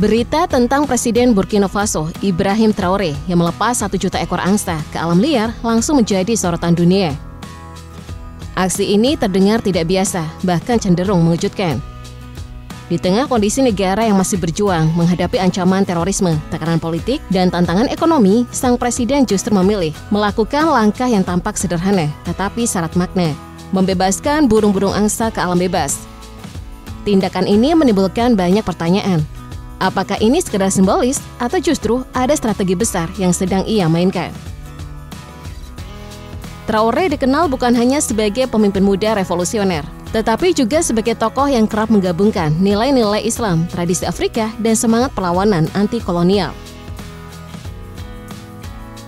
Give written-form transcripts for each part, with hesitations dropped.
Berita tentang Presiden Burkina Faso, Ibrahim Traoré, yang melepas 1 juta ekor angsa ke alam liar langsung menjadi sorotan dunia. Aksi ini terdengar tidak biasa, bahkan cenderung mengejutkan. Di tengah kondisi negara yang masih berjuang menghadapi ancaman terorisme, tekanan politik, dan tantangan ekonomi, sang presiden justru memilih melakukan langkah yang tampak sederhana, tetapi syarat makna, membebaskan burung-burung angsa ke alam bebas. Tindakan ini menimbulkan banyak pertanyaan. Apakah ini sekedar simbolis atau justru ada strategi besar yang sedang ia mainkan? Traoré dikenal bukan hanya sebagai pemimpin muda revolusioner, tetapi juga sebagai tokoh yang kerap menggabungkan nilai-nilai Islam, tradisi Afrika, dan semangat perlawanan anti-kolonial.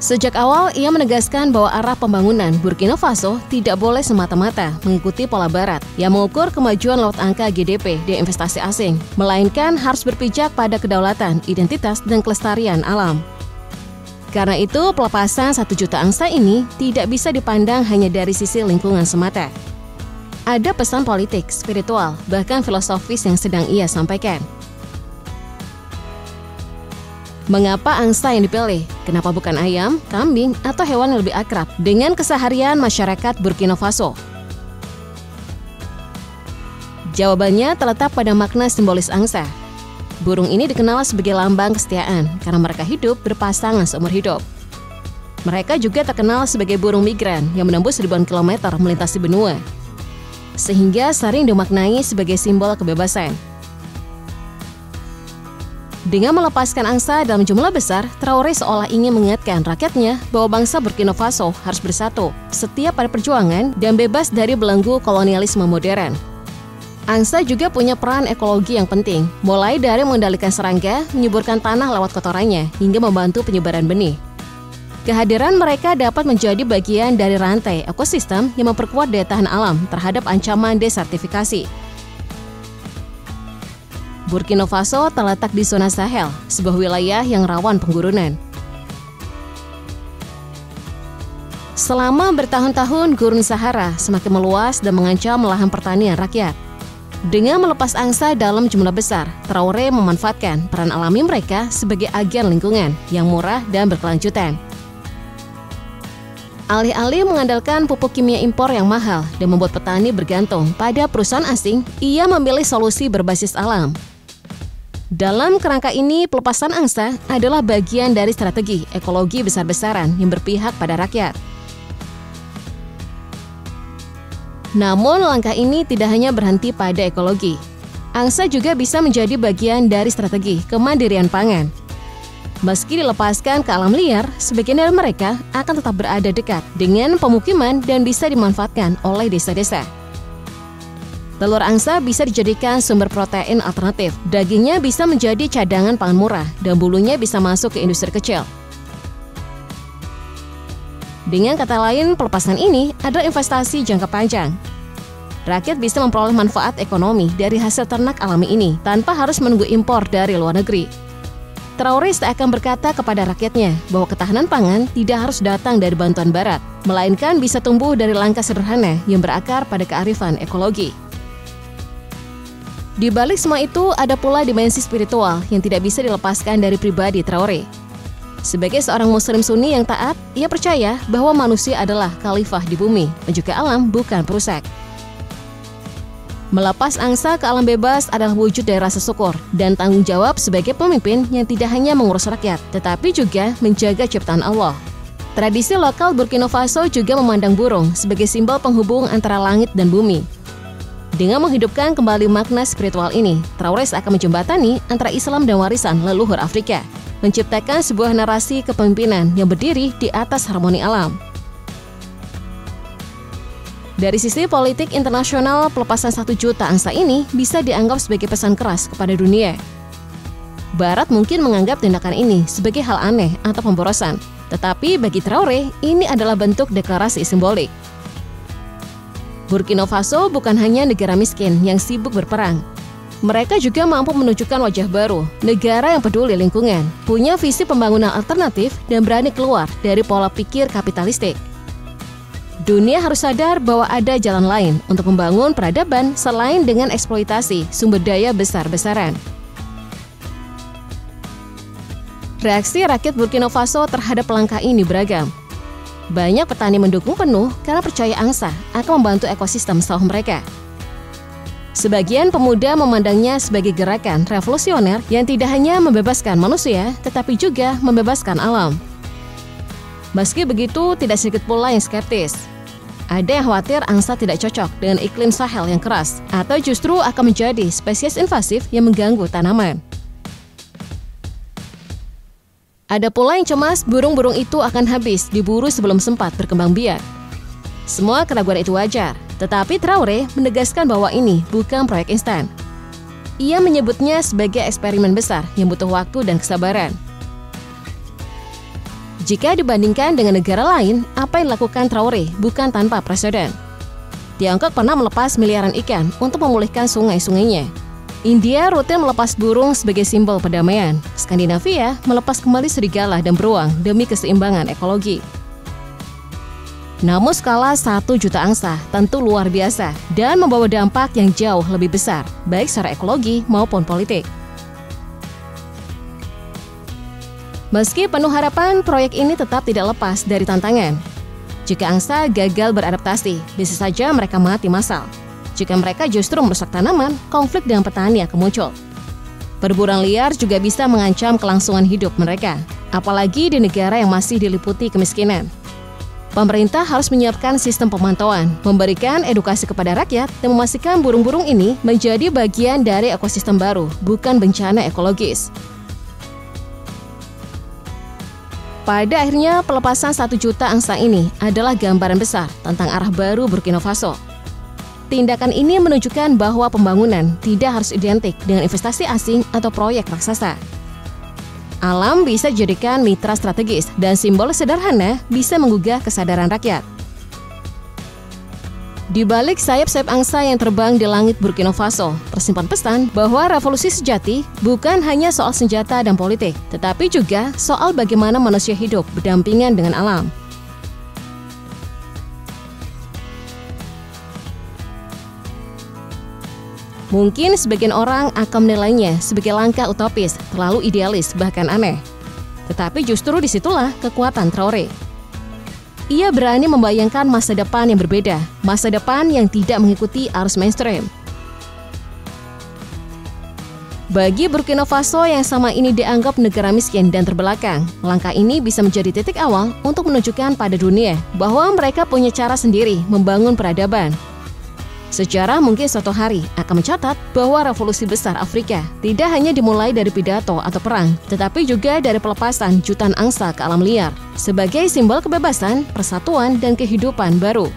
Sejak awal, ia menegaskan bahwa arah pembangunan Burkina Faso tidak boleh semata-mata mengikuti pola barat yang mengukur kemajuan lewat angka GDP dan investasi asing, melainkan harus berpijak pada kedaulatan, identitas, dan kelestarian alam. Karena itu, pelepasan 1 juta angsa ini tidak bisa dipandang hanya dari sisi lingkungan semata. Ada pesan politik, spiritual, bahkan filosofis yang sedang ia sampaikan. Mengapa angsa yang dipilih? Kenapa bukan ayam, kambing, atau hewan yang lebih akrab dengan keseharian masyarakat Burkina Faso? Jawabannya terletak pada makna simbolis angsa. Burung ini dikenal sebagai lambang kesetiaan karena mereka hidup berpasangan seumur hidup. Mereka juga terkenal sebagai burung migran yang menembus ribuan kilometer melintasi benua, sehingga sering dimaknai sebagai simbol kebebasan. Dengan melepaskan angsa dalam jumlah besar, Traoré seolah ingin mengingatkan rakyatnya bahwa bangsa Burkina Faso harus bersatu, setia pada perjuangan, dan bebas dari belenggu kolonialisme modern. Angsa juga punya peran ekologi yang penting, mulai dari mengendalikan serangga, menyuburkan tanah lewat kotorannya, hingga membantu penyebaran benih. Kehadiran mereka dapat menjadi bagian dari rantai ekosistem yang memperkuat daya tahan alam terhadap ancaman desertifikasi. Burkina Faso terletak di zona Sahel, sebuah wilayah yang rawan penggurunan. Selama bertahun-tahun, gurun Sahara semakin meluas dan mengancam lahan pertanian rakyat. Dengan melepas angsa dalam jumlah besar, Traoré memanfaatkan peran alami mereka sebagai agen lingkungan yang murah dan berkelanjutan. Alih-alih mengandalkan pupuk kimia impor yang mahal dan membuat petani bergantung pada perusahaan asing, ia memilih solusi berbasis alam. Dalam kerangka ini, pelepasan angsa adalah bagian dari strategi ekologi besar-besaran yang berpihak pada rakyat. Namun, langkah ini tidak hanya berhenti pada ekologi. Angsa juga bisa menjadi bagian dari strategi kemandirian pangan. Meski dilepaskan ke alam liar, sebagian dari mereka akan tetap berada dekat dengan pemukiman dan bisa dimanfaatkan oleh desa-desa. Telur angsa bisa dijadikan sumber protein alternatif, dagingnya bisa menjadi cadangan pangan murah, dan bulunya bisa masuk ke industri kecil. Dengan kata lain, pelepasan ini adalah investasi jangka panjang. Rakyat bisa memperoleh manfaat ekonomi dari hasil ternak alami ini tanpa harus menunggu impor dari luar negeri. Traoré akan berkata kepada rakyatnya bahwa ketahanan pangan tidak harus datang dari bantuan barat, melainkan bisa tumbuh dari langkah sederhana yang berakar pada kearifan ekologi. Di balik semua itu, ada pula dimensi spiritual yang tidak bisa dilepaskan dari pribadi Traoré. Sebagai seorang muslim sunni yang taat, ia percaya bahwa manusia adalah khalifah di bumi, dan juga alam bukan perusak. Melepas angsa ke alam bebas adalah wujud dari rasa syukur dan tanggung jawab sebagai pemimpin yang tidak hanya mengurus rakyat, tetapi juga menjaga ciptaan Allah. Tradisi lokal Burkina Faso juga memandang burung sebagai simbol penghubung antara langit dan bumi. Dengan menghidupkan kembali makna spiritual ini, Traoré akan menjembatani antara Islam dan warisan leluhur Afrika, menciptakan sebuah narasi kepemimpinan yang berdiri di atas harmoni alam. Dari sisi politik internasional, pelepasan 1 juta angsa ini bisa dianggap sebagai pesan keras kepada dunia. Barat mungkin menganggap tindakan ini sebagai hal aneh atau pemborosan, tetapi bagi Traoré, ini adalah bentuk deklarasi simbolik. Burkina Faso bukan hanya negara miskin yang sibuk berperang. Mereka juga mampu menunjukkan wajah baru, negara yang peduli lingkungan, punya visi pembangunan alternatif, dan berani keluar dari pola pikir kapitalistik. Dunia harus sadar bahwa ada jalan lain untuk membangun peradaban selain dengan eksploitasi sumber daya besar-besaran. Reaksi rakyat Burkina Faso terhadap langkah ini beragam. Banyak petani mendukung penuh karena percaya angsa akan membantu ekosistem sawah mereka. Sebagian pemuda memandangnya sebagai gerakan revolusioner yang tidak hanya membebaskan manusia, tetapi juga membebaskan alam. Meski begitu, tidak sedikit pula yang skeptis. Ada yang khawatir angsa tidak cocok dengan iklim Sahel yang keras, atau justru akan menjadi spesies invasif yang mengganggu tanaman. Ada pula yang cemas burung-burung itu akan habis diburu sebelum sempat berkembang biak. Semua keraguan itu wajar, tetapi Traoré menegaskan bahwa ini bukan proyek instan. Ia menyebutnya sebagai eksperimen besar yang butuh waktu dan kesabaran. Jika dibandingkan dengan negara lain, apa yang dilakukan Traoré bukan tanpa preseden. Tiongkok pernah melepas miliaran ikan untuk memulihkan sungai-sungainya. India rutin melepas burung sebagai simbol perdamaian. Skandinavia melepas kembali serigala dan beruang demi keseimbangan ekologi. Namun skala 1 juta angsa tentu luar biasa dan membawa dampak yang jauh lebih besar, baik secara ekologi maupun politik. Meski penuh harapan, proyek ini tetap tidak lepas dari tantangan. Jika angsa gagal beradaptasi, bisa saja mereka mati massal. Jika mereka justru merusak tanaman, konflik dengan petani akan muncul. Perburuan liar juga bisa mengancam kelangsungan hidup mereka, apalagi di negara yang masih diliputi kemiskinan. Pemerintah harus menyiapkan sistem pemantauan, memberikan edukasi kepada rakyat, dan memastikan burung-burung ini menjadi bagian dari ekosistem baru, bukan bencana ekologis. Pada akhirnya, pelepasan 1 juta angsa ini adalah gambaran besar tentang arah baru Burkina Faso. Tindakan ini menunjukkan bahwa pembangunan tidak harus identik dengan investasi asing atau proyek raksasa. Alam bisa dijadikan mitra strategis dan simbol sederhana bisa menggugah kesadaran rakyat. Di balik sayap-sayap angsa yang terbang di langit Burkina Faso, tersimpan pesan bahwa revolusi sejati bukan hanya soal senjata dan politik, tetapi juga soal bagaimana manusia hidup berdampingan dengan alam. Mungkin sebagian orang akan menilainya sebagai langkah utopis, terlalu idealis, bahkan aneh. Tetapi justru disitulah kekuatan Traoré. Ia berani membayangkan masa depan yang berbeda, masa depan yang tidak mengikuti arus mainstream. Bagi Burkina Faso yang sama ini dianggap negara miskin dan terbelakang, langkah ini bisa menjadi titik awal untuk menunjukkan pada dunia bahwa mereka punya cara sendiri membangun peradaban. Sejarah mungkin suatu hari akan mencatat bahwa revolusi besar Afrika tidak hanya dimulai dari pidato atau perang, tetapi juga dari pelepasan jutaan angsa ke alam liar sebagai simbol kebebasan, persatuan, dan kehidupan baru.